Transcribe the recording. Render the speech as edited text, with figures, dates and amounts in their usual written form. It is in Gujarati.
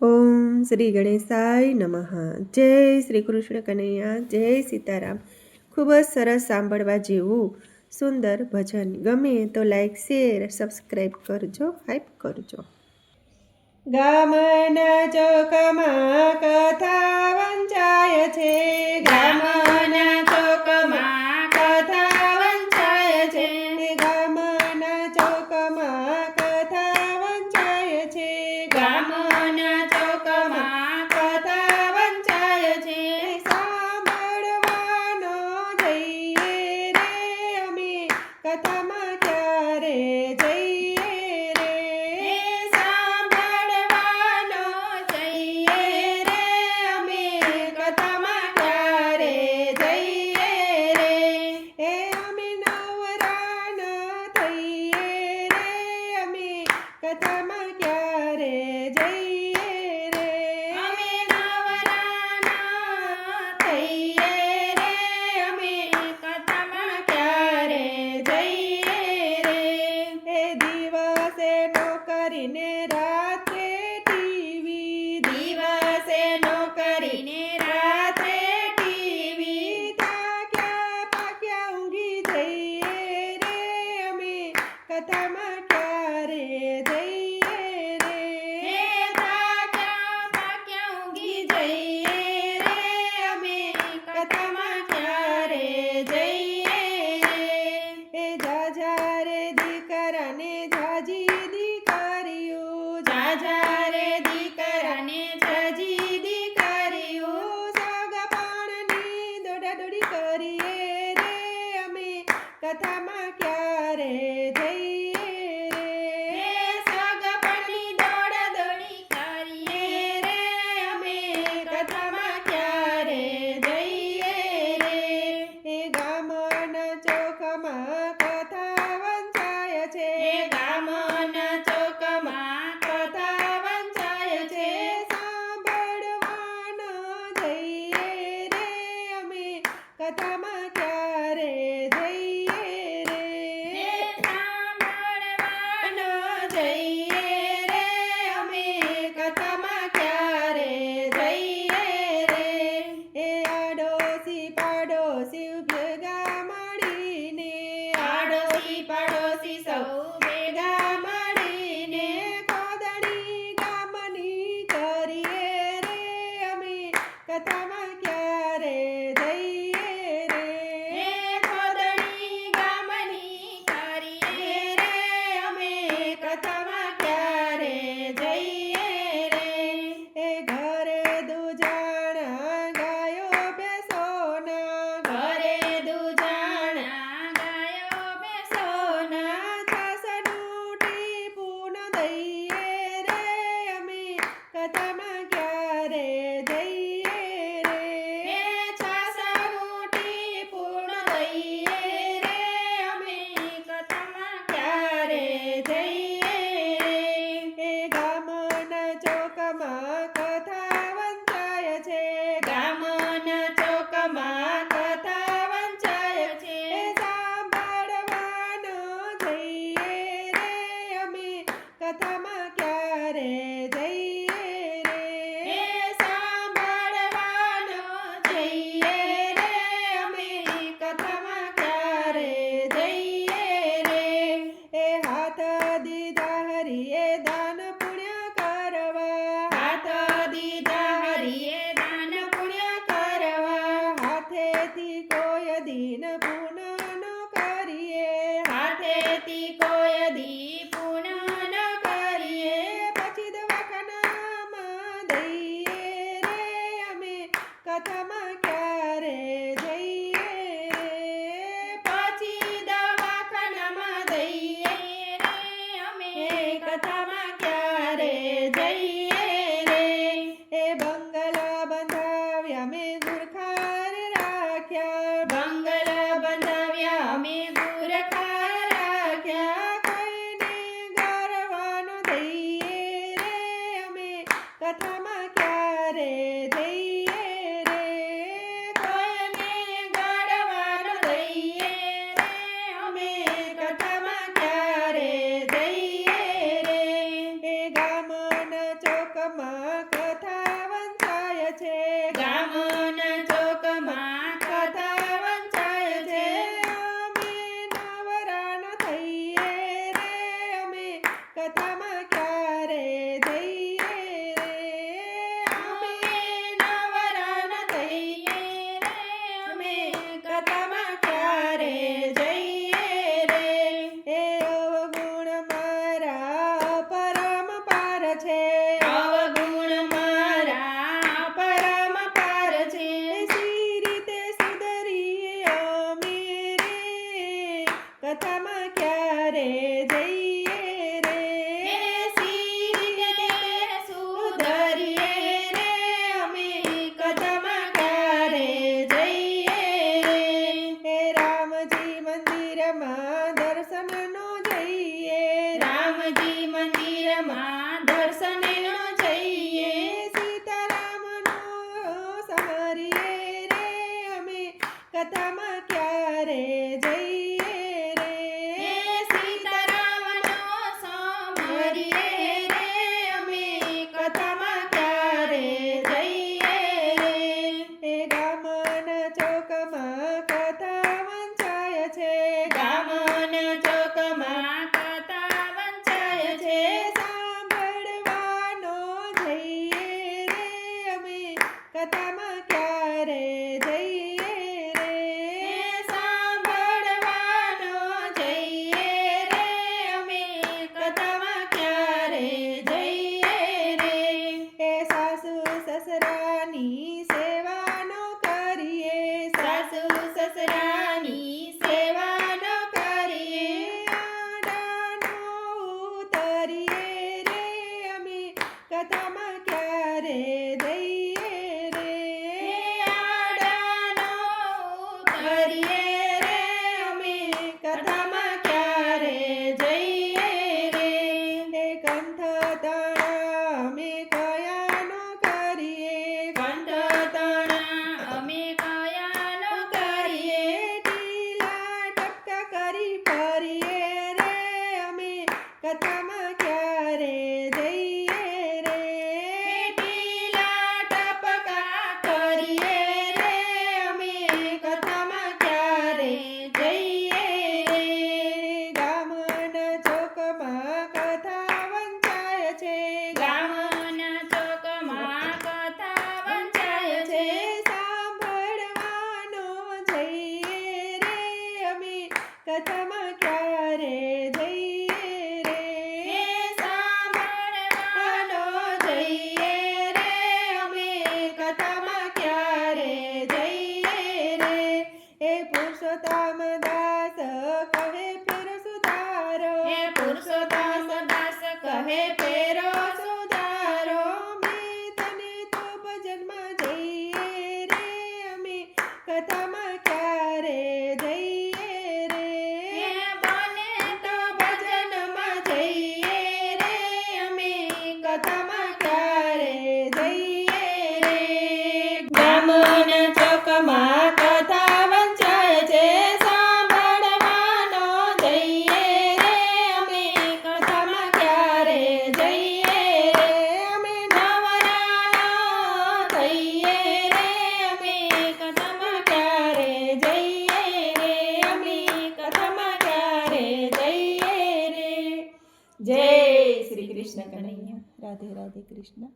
ઓમ શ્રી ગણેશાય નમઃ. જય શ્રી કૃષ્ણ કનૈયા, જય સીતારામ. ખૂબ જ સરસ સાંભળવા જેવું સુંદર ભજન. ગમે તો લાઈક, શેર, સબસ્ક્રાઈબ કરજો, હાઈપ કરજો. ગામના ચોકમાં કથા વંચાય છે, ગામના ચોકમાં કથા વંચાય છે, ગામના ચોકમાં કથા વંચાય છે, ગામના ચોકમાં કથા વંચાય છે. સાંભળવાનો જઈએ રે અમે, કથામાં ક્યારે જઈએ રે, સાંભળવાનો જઈએ રે અમે, કથામાં ક્યારે જઈએ રે, એ અમે નવરા ન થઈએ રે અમે, કથામાં ક્યારે જઈએ રે, અમે નવરા ન થઈએ રે અમે, કથામાં ક્યારે જઈએ રે, એ દિવસે નોકરીને રાત્રે ટીવી, દિવસે નોકરીને રાત્રે ટીવી, થાક્યા પાક્યા ઊંઘી જઈએ રે અમે, કથામાં ક્યારે જઈએ રે, થાક્યા પાક્યા ઊંઘી જઈએ રે અમે, કથામાં ક્યારે જઈએ રે, એ જાજા રે દીકરાને જાજી દીકરીઓ, જાજા રે દીકરાને જાજી દીકરીઓ, સગાપણની દોડાદોડી કરીએ રે અમે, કથામાં ક્યારે જઈએ રે, સગાપણની દોડાદોડી કરીએ રે અમે, કથામાં ક્યારે જઈએ રે, એ ગામના ચોકમાં કથા વંચાય છે, ગામના ચોકમાં કથા વંચાય છે, સાંભળવાનો જઈએ રે અમે, કથામાં ક્યારે જઈએ રે, સાંભળવાનો જઈએ રે અમે, કથામાં ક્યારે જઈએ રે, એ આડોશી પાડોશી ભેગા મળીને, આડોશી પાડોશી સૌ ભેગા મળીને, કોદણી ગામની કરીએ રે અમે, કથામાં ક્યારે જઈએ રે, કોદણી ગામની કરીએ રે અમે, કથામાં ક્યારે જઈએ રે, એ ઘરે દુજાણા ગાયો બેસોના, ઘરે દુજાણા ગાયો બેસોના, છાસનું ટીપું દઈએ રે અમે, કથામાં ક્યારે જઈએ રે, છાસનું ટીપું દઈએ રે અમે, કથામાં ક્યારે જઈએ રે, એ ગામના ચોકમાં કથા વંચાય છે, ગામના ચોકમાં કથા વંચાય છે, સાંભળવાનો જઈએ રે અમે, કથામાં ક્યારે જઈએ રે, સાંભળવાનો જઈએ રે અમે, કથામાં ક્યારે જઈએ રે, એ હાથ દીધા હરિએ દાન પુણ્ય કરવા, હાથ દીધા હરિએ દાન પુણ્ય કરવા, હાથેથી કોઈ દિન પૂર્ણ ન કરીએ, હાથેથી કોઈ દી પૂર્ણ ન કરીએ, પછી દવાખાનામાં દઈએ રે અમે, કથામાં ક્યારે જઈએ રે, પછી દવાખાનામાં દઈએ રે અમે, કથામાં ક્યારે જઈએ રે, એ બંગલા બંધાવ્યા મેં ગુરખાર રાખ્યા, બંગલા બંધાવ્યા અમે ગુરખાર રાખ્યા, કોઈને ગરવાનો દઈએ રે અમે, કથામાં ક્યારે જઈએ રે, કોઈને ગરવાનો દઈએ રે અમે, કથામાં ક્યારે જઈએ રે, એ ગામના ચોકમાં કથામાં ક્યારે જઈએ રે એ અવગુણ મારા પરમ પાર છે અવગુણ મારા પરમ પાર છે સી રીતે સુધરીએ અમે રે કથામાં ક્યારે જઈએ રે સી રીતે સુધરીએ રે અમે કથામાં ક્યારે જઈએ રે હે રામજી મંદિરમાં દર્શનનો જઈએ રામજી મંદિરમાં દર્શનનો જઈએ સીતારામનો સમરીએ રે અમે કથામાં ક્યારે જઈએ રે સીતારામનો સમરીએ રે અમે કથામાં ક્યારે જઈએ રે એ ગામના ચોકમાં કથા વંચાય છે ગામના ચોકમાં કથા વંચાય છે સાંભળવાનો જઈએ રે અમે કથામાં ક્યારે જઈએ રે સાંભળવાનો જઈએ રે અમે કથામાં ક્યારે જઈએ રે એ સાસુ સસરાની સેવાનો કરીએ સાસુ સસરાની સેવાનો કરીએ આડાનો ઉતરીએ રે અમે કથામાં ક્યારે જઈએ રે આડાનો ઉતરીએ રે અમે કથામાં ક્યારે જઈએ રે એ કંઠ તણા અમે કયાનો કરીએ કંઠ તણા અમે કયાનો કરીએ ટીલા ટપકા કરી ફરીએ રે અમે કથામાં ક્યારે જઈએ રે ટીલા ટપકા કરીએ રે અમે કથામાં ક્યારે જઈએ રે ગામના ચોકમાં કથા વંચાય છે ગામના ચોકમાં કથા વંચાય છે સાંભળવાનો જઈએ રે અમે કથામાં ક્યારે જઈએ રે સાંભળવાનો જઈએ રે અમે કથામાં ક્યારે જઈએ રે એ પુરુષોત્તમ દાસ કહે ફેરો સુધારો એ પુરુષોત્તમ દાસ કહે ફેરો સુધારો મેં તને તો ભજનમાં જઈએ રે અમે કથામાં ક્યારે જઈએ રે બને તો ભજનમાં જઈએ રે અમે કથામાં ક્યારે જઈએ રે ગામના ચોકમાં કથા વંચાય છે સાંભળવાનો જઈએ રે અમે કથામાં ક્યારે જઈએ રે અમે નવરાના થઈએ રે અમે કથામાં ક્યારે જઈએ રે અમે કથામાં ક્યારે જઈએ રે જય શ્રી કૃષ્ણ કનૈયા રાધે રાધે કૃષ્ણ